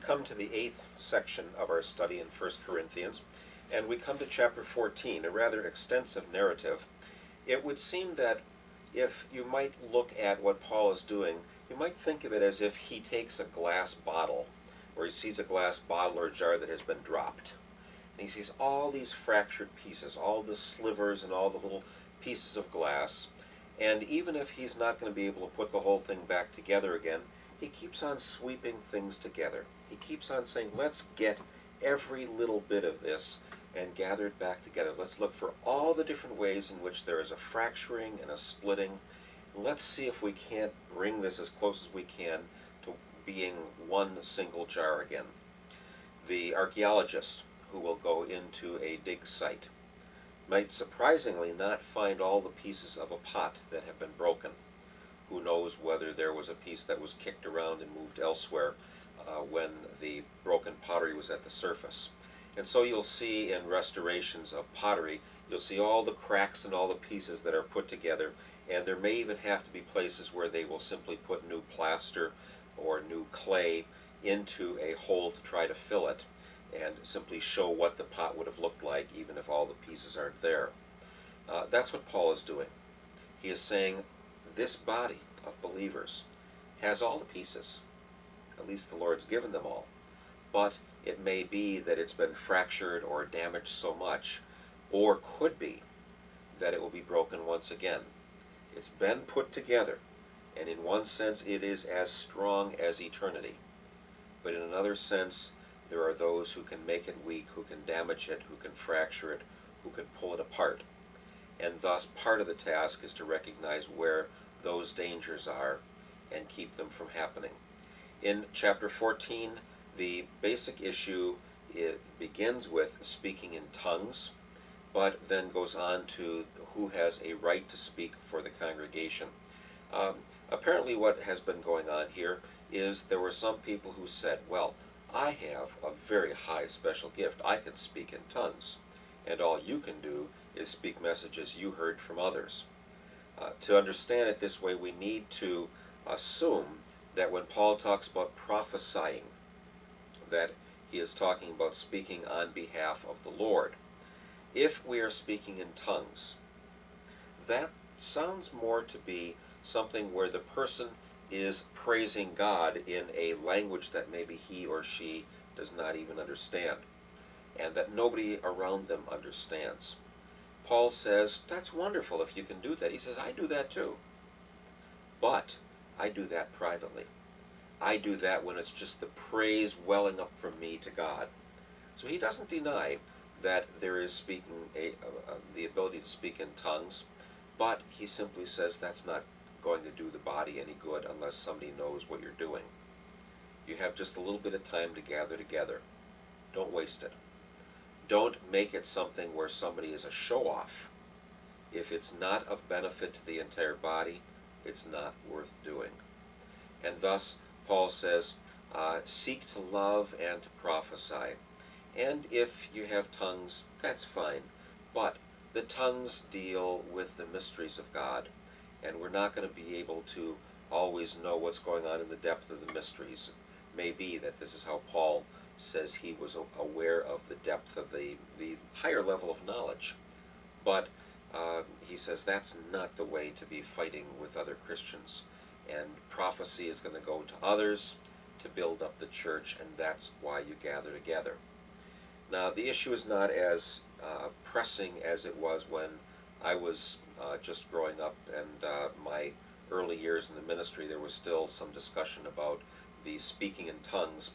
come to the 8th section of our study in 1 Corinthians, and we come to chapter 14, a rather extensive narrative. It would seem that if you might look at what Paul is doing, you might think of it as if he takes a glass bottle, or he sees a glass bottle or a jar that has been dropped. And he sees all these fractured pieces, all the slivers and all the little pieces of glass. And even if he's not going to be able to put the whole thing back together again, he keeps on sweeping things together. He keeps on saying, let's get every little bit of this and gather it back together. Let's look for all the different ways in which there is a fracturing and a splitting. Let's see if we can't bring this as close as we can to being one single jar again. The archaeologist who will go into a dig site might surprisingly not find all the pieces of a pot that have been broken. Who knows whether there was a piece that was kicked around and moved elsewhere when the broken pottery was at the surface. And so you'll see in restorations of pottery, you'll see all the cracks and all the pieces that are put together, and there may even have to be places where they will simply put new plaster or new clay into a hole to try to fill it and simply show what the pot would have looked like even if all the pieces aren't there. That's what Paul is doing. He is saying this body of believers has all the pieces. At least the Lord's given them all. But it may be that it's been fractured or damaged so much, or could be that it will be broken once again. It's been put together, and in one sense it is as strong as eternity. But in another sense, there are those who can make it weak, who can damage it, who can fracture it, who can pull it apart. And thus part of the task is to recognize where those dangers are and keep them from happening. In chapter 14, the basic issue begins with speaking in tongues, but then goes on to who has a right to speak for the congregation. Apparently what has been going on here is there were some people who said, well, I have a very high special gift. I can speak in tongues, and all you can do is speak messages you heard from others. To understand it this way, we need to assume that when Paul talks about prophesying, that he is talking about speaking on behalf of the Lord. If we are speaking in tongues, that sounds more to be something where the person is praising God in a language that maybe he or she does not even understand, and that nobody around them understands. Paul says, that's wonderful if you can do that. He says, I do that too. But I do that privately. I do that when it's just the praise welling up from me to God. So he doesn't deny that there is speaking the ability to speak in tongues, but he simply says that's not going to do the body any good unless somebody knows what you're doing. You have just a little bit of time to gather together. Don't waste it. Don't make it something where somebody is a show-off. If it's not of benefit to the entire body, it's not worth doing. And thus, Paul says, seek to love and to prophesy. And if you have tongues, that's fine. But the tongues deal with the mysteries of God, and we're not going to be able to always know what's going on in the depth of the mysteries. It may be that this is how Paul says he was aware of the depth of the higher level of knowledge. But he says that's not the way to be fighting with other Christians. And prophecy is going to go to others to build up the church, and that's why you gather together. Now, the issue is not as pressing as it was when I was just growing up, and my early years in the ministry. There was still some discussion about the speaking in tongues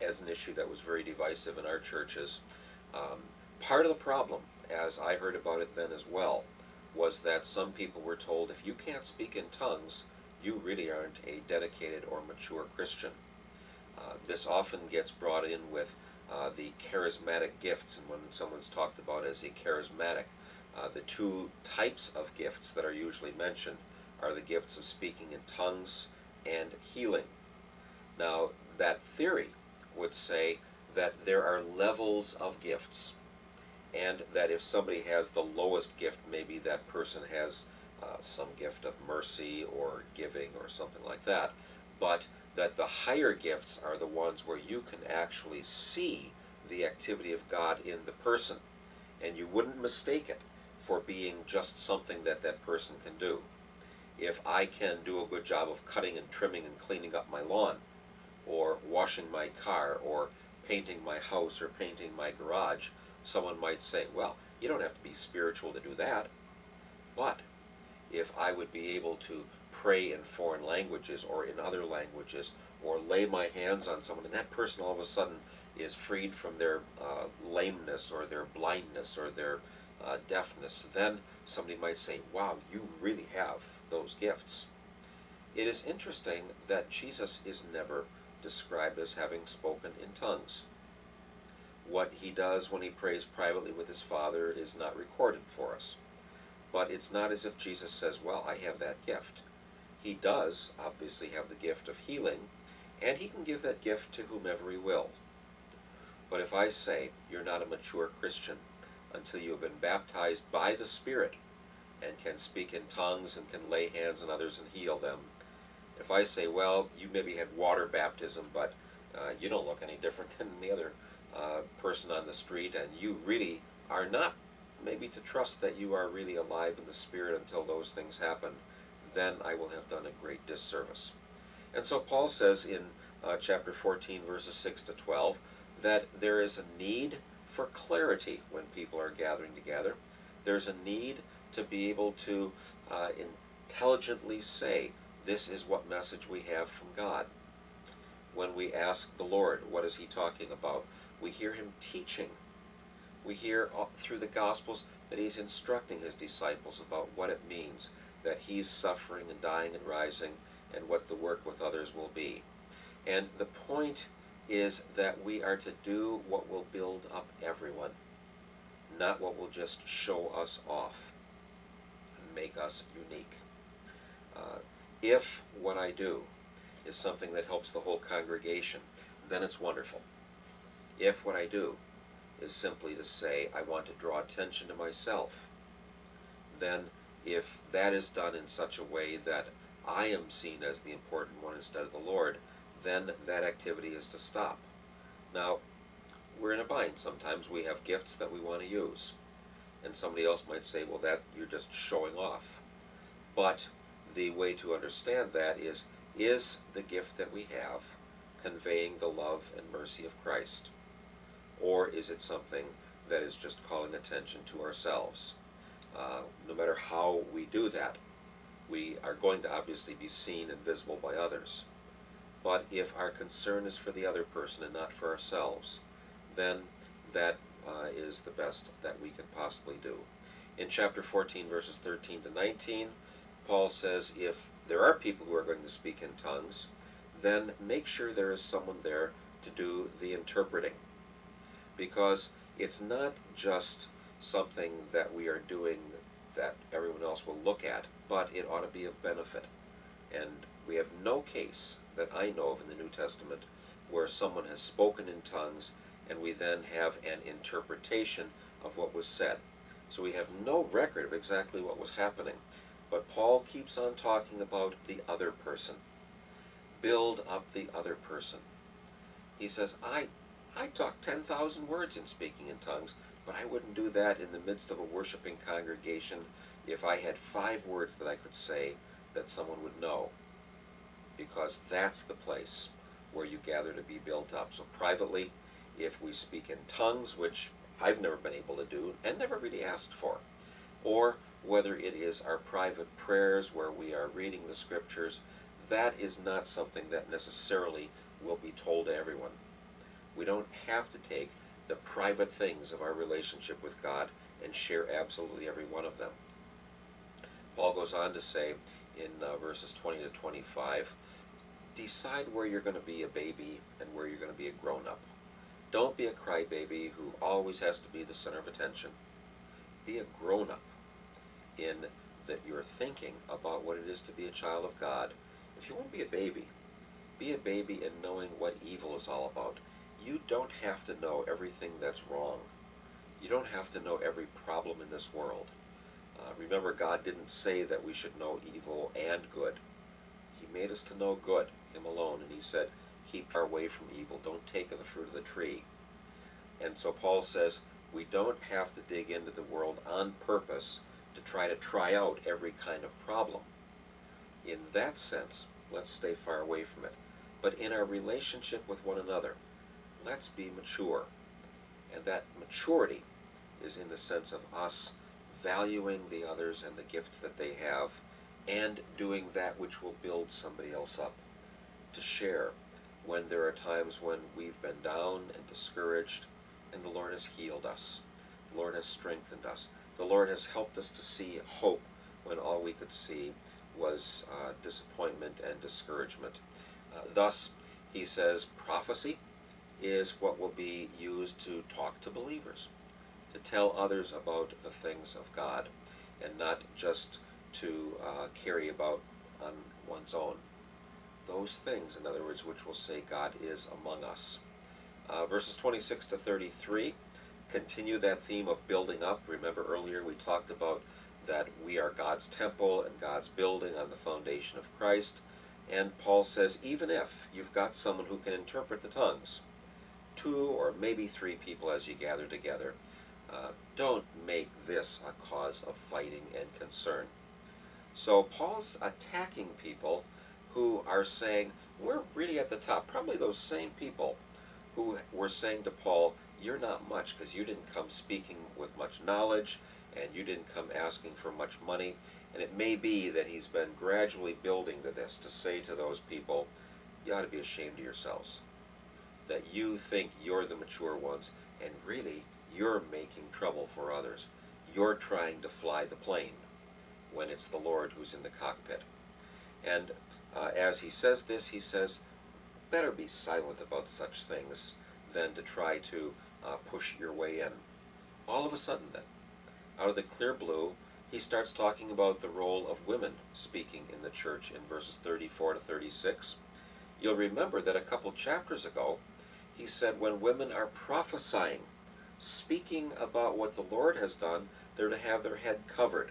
as an issue that was very divisive in our churches. Part of the problem, as I heard about it then as well, was that some people were told, if you can't speak in tongues, you really aren't a dedicated or mature Christian. This often gets brought in with the charismatic gifts, and when someone's talked about as a charismatic, the two types of gifts that are usually mentioned are the gifts of speaking in tongues and healing. Now, that theory would say that there are levels of gifts, and that if somebody has the lowest gift, maybe that person has some gift of mercy or giving or something like that. But that the higher gifts are the ones where you can actually see the activity of God in the person, and you wouldn't mistake it for being just something that that person can do. If I can do a good job of cutting and trimming and cleaning up my lawn, or washing my car, or painting my house, or painting my garage, someone might say, well, you don't have to be spiritual to do that. But if I would be able to pray in foreign languages or in other languages, or lay my hands on someone, and that person all of a sudden is freed from their lameness or their blindness or their deafness, then somebody might say, wow, you really have those gifts. It is interesting that Jesus is never described as having spoken in tongues. What he does when he prays privately with his Father is not recorded for us. But it's not as if Jesus says, well, I have that gift. He does obviously have the gift of healing, and he can give that gift to whomever he will. But if I say, you're not a mature Christian until you have been baptized by the Spirit and can speak in tongues and can lay hands on others and heal them, if I say, well, you maybe had water baptism, but you don't look any different than the other person on the street, and you really are not maybe to trust that you are really alive in the Spirit until those things happen, then I will have done a great disservice. And so Paul says in chapter 14, verses 6 to 12, that there is a need for clarity when people are gathering together. There's a need to be able to intelligently say, this is what message we have from God. When we ask the Lord, what is he talking about? We hear him teaching. We hear through the Gospels that he's instructing his disciples about what it means that he's suffering and dying and rising, and what the work with others will be. And the point is that we are to do what will build up everyone, not what will just show us off and make us unique. If what I do is something that helps the whole congregation, then it's wonderful. If what I do is simply to say, I want to draw attention to myself, then if that is done in such a way that I am seen as the important one instead of the Lord, then that activity is to stop. Now, we're in a bind sometimes. We have gifts that we want to use. And somebody else might say, well, that you're just showing off. But the way to understand that is the gift that we have conveying the love and mercy of Christ? Or is it something that is just calling attention to ourselves? No matter how we do that, we are going to obviously be seen and visible by others. But if our concern is for the other person and not for ourselves, then that is the best that we can possibly do. In chapter 14, verses 13 to 19, Paul says if there are people who are going to speak in tongues, then make sure there is someone there to do the interpreting. Because it's not just something that we are doing that everyone else will look at, but it ought to be of benefit. And we have no case that I know of in the New Testament where someone has spoken in tongues and we then have an interpretation of what was said. So we have no record of exactly what was happening. But Paul keeps on talking about the other person. Build up the other person. He says, I talk 10,000 words in speaking in tongues, but I wouldn't do that in the midst of a worshiping congregation if I had 5 words that I could say that someone would know. Because that's the place where you gather to be built up. So privately, if we speak in tongues, which I've never been able to do and never really asked for, or whether it is our private prayers where we are reading the scriptures, that is not something that necessarily will be told to everyone. We don't have to take the private things of our relationship with God and share absolutely every one of them. Paul goes on to say in verses 20 to 25, decide where you're going to be a baby and where you're going to be a grown-up. Don't be a crybaby who always has to be the center of attention. Be a grown-up in that you're thinking about what it is to be a child of God. If you want to be a baby in knowing what evil is all about. You don't have to know everything that's wrong. You don't have to know every problem in this world. Remember, God didn't say that we should know evil and good. He made us to know good. him alone, and he said, keep far away from evil, don't take of the fruit of the tree. And so Paul says, we don't have to dig into the world on purpose to try out every kind of problem. In that sense, let's stay far away from it. But in our relationship with one another, let's be mature. And that maturity is in the sense of us valuing the others and the gifts that they have, and doing that which will build somebody else up. To share when there are times when we've been down and discouraged, and the Lord has healed us. The Lord has strengthened us. The Lord has helped us to see hope when all we could see was disappointment and discouragement. Thus, he says, prophecy is what will be used to talk to believers, to tell others about the things of God, and not just to carry about on one's own. Those things, in other words, which will say God is among us. Verses 26 to 33 continue that theme of building up. Remember earlier we talked about that we are God's temple and God's building on the foundation of Christ. And Paul says, even if you've got someone who can interpret the tongues, 2 or maybe 3 people as you gather together, don't make this a cause of fighting and concern. So Paul's attacking people who are saying, we're really at the top. Probably those same people who were saying to Paul, you're not much because you didn't come speaking with much knowledge and you didn't come asking for much money. And it may be that he's been gradually building to this, to say to those people, you ought to be ashamed of yourselves, that you think you're the mature ones, and really you're making trouble for others. You're trying to fly the plane when it's the Lord who's in the cockpit. And as he says this, he says, better be silent about such things than to try to push your way in. All of a sudden then, out of the clear blue, he starts talking about the role of women speaking in the church in verses 34 to 36. You'll remember that a couple chapters ago, he said when women are prophesying, speaking about what the Lord has done, they're to have their head covered,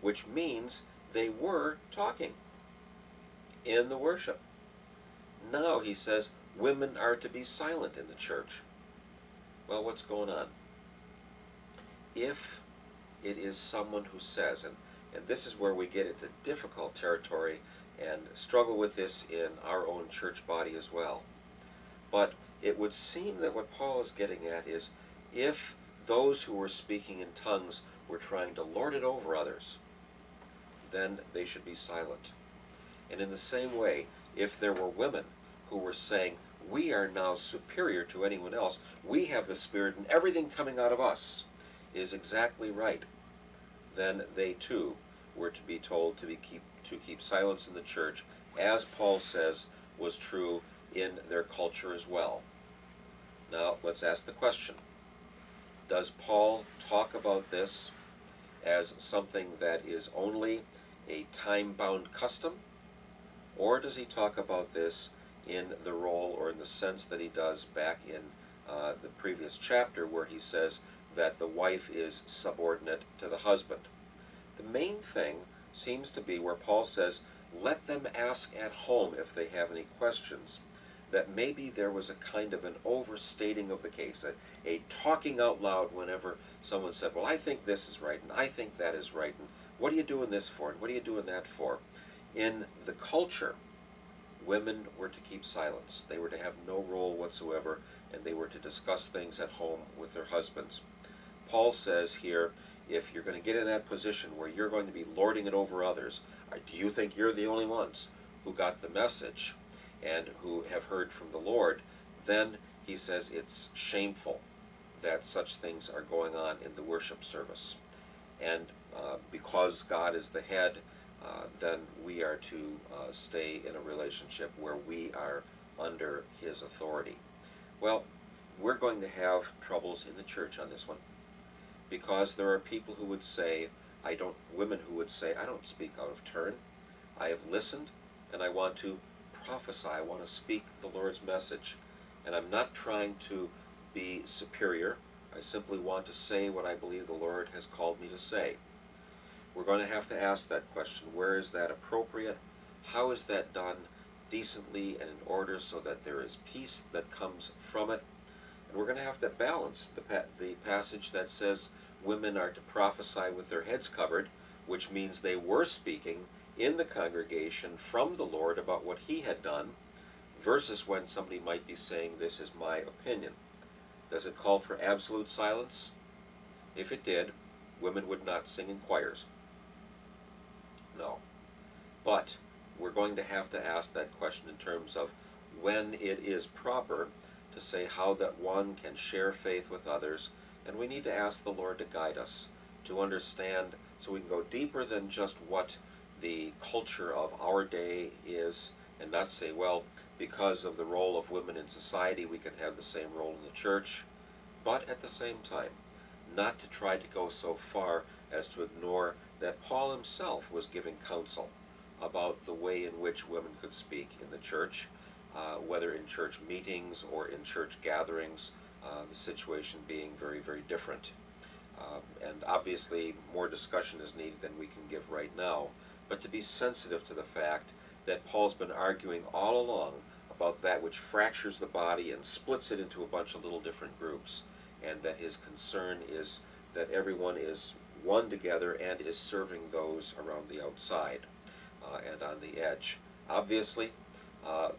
which means they were talking in the worship. Now he says women are to be silent in the church. Well, what's going on? If it is someone who says, and this is where we get into difficult territory and struggle with this in our own church body as well. But it would seem that what Paul is getting at is, if those who were speaking in tongues were trying to lord it over others, then they should be silent. And in the same way, if there were women who were saying, we are now superior to anyone else, we have the Spirit, and everything coming out of us is exactly right, then they too were to be told to keep silence in the church, as Paul says was true in their culture as well. Now let's ask the question, does Paul talk about this as something that is only a time-bound custom, or does he talk about this in the role or in the sense that he does back in the previous chapter, where he says that the wife is subordinate to the husband? The main thing seems to be where Paul says, let them ask at home if they have any questions, that maybe there was a kind of an overstating of the case, a talking out loud whenever someone said, well, I think this is right, and I think that is right, and what are you doing this for, and what are you doing that for? In the culture, women were to keep silence. They were to have no role whatsoever, and they were to discuss things at home with their husbands. Paul says here, if you're going to get in that position where you're going to be lording it over others, do you think you're the only ones who got the message and who have heard from the Lord? Then he says it's shameful that such things are going on in the worship service. And because God is the head, then we are to stay in a relationship where we are under his authority. Well, we're going to have troubles in the church on this one, because there are people who would say, women who would say, I don't speak out of turn. I have listened, and I want to prophesy. I want to speak the Lord's message. And I'm not trying to be superior. I simply want to say what I believe the Lord has called me to say. We're going to have to ask that question. Where is that appropriate? How is that done? decently and in order so that there is peace that comes from it. And we're going to have to balance the passage that says women are to prophesy with their heads covered, which means they were speaking in the congregation from the Lord about what he had done, versus when somebody might be saying, this is my opinion. Does it call for absolute silence? If it did, women would not sing in choirs. No. But we're going to have to ask that question in terms of when it is proper to say how that one can share faith with others, and we need to ask the Lord to guide us, to understand, so we can go deeper than just what the culture of our day is, and not say, well, because of the role of women in society, we can have the same role in the church, but at the same time, not to try to go so far as to ignore that Paul himself was giving counsel about the way in which women could speak in the church, whether in church meetings or in church gatherings, the situation being very, very different. And obviously more discussion is needed than we can give right now, but to be sensitive to the fact that Paul's been arguing all along about that which fractures the body and splits it into a bunch of little different groups, and that his concern is that everyone is one together and is serving those around the outside and on the edge. Obviously,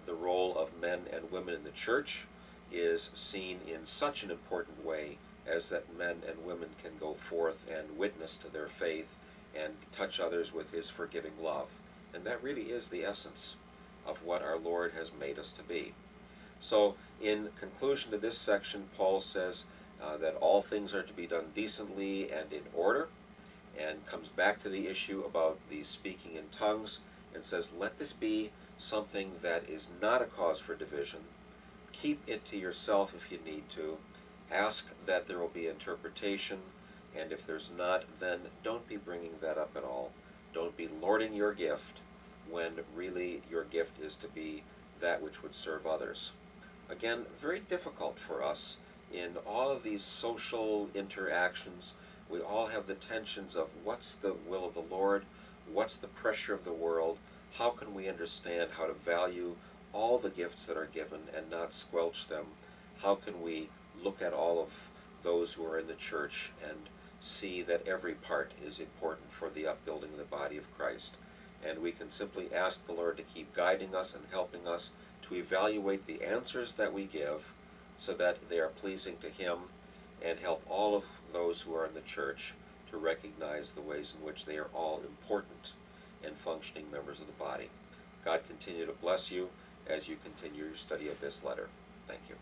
the role of men and women in the church is seen in such an important way as that men and women can go forth and witness to their faith and touch others with his forgiving love. And that really is the essence of what our Lord has made us to be. So in conclusion to this section, Paul says that all things are to be done decently and in order, and comes back to the issue about the speaking in tongues, and says, let this be something that is not a cause for division. Keep it to yourself if you need to. Ask that there will be interpretation, and if there's not, then don't be bringing that up at all. Don't be lording your gift when really your gift is to be that which would serve others. Again, very difficult for us in all of these social interactions. We all have the tensions of what's the will of the Lord, what's the pressure of the world, how can we understand how to value all the gifts that are given and not squelch them, how can we look at all of those who are in the church and see that every part is important for the upbuilding of the body of Christ. And we can simply ask the Lord to keep guiding us and helping us to evaluate the answers that we give so that they are pleasing to Him, and help all of those who are in the church to recognize the ways in which they are all important and functioning members of the body. God continue to bless you as you continue your study of this letter. Thank you.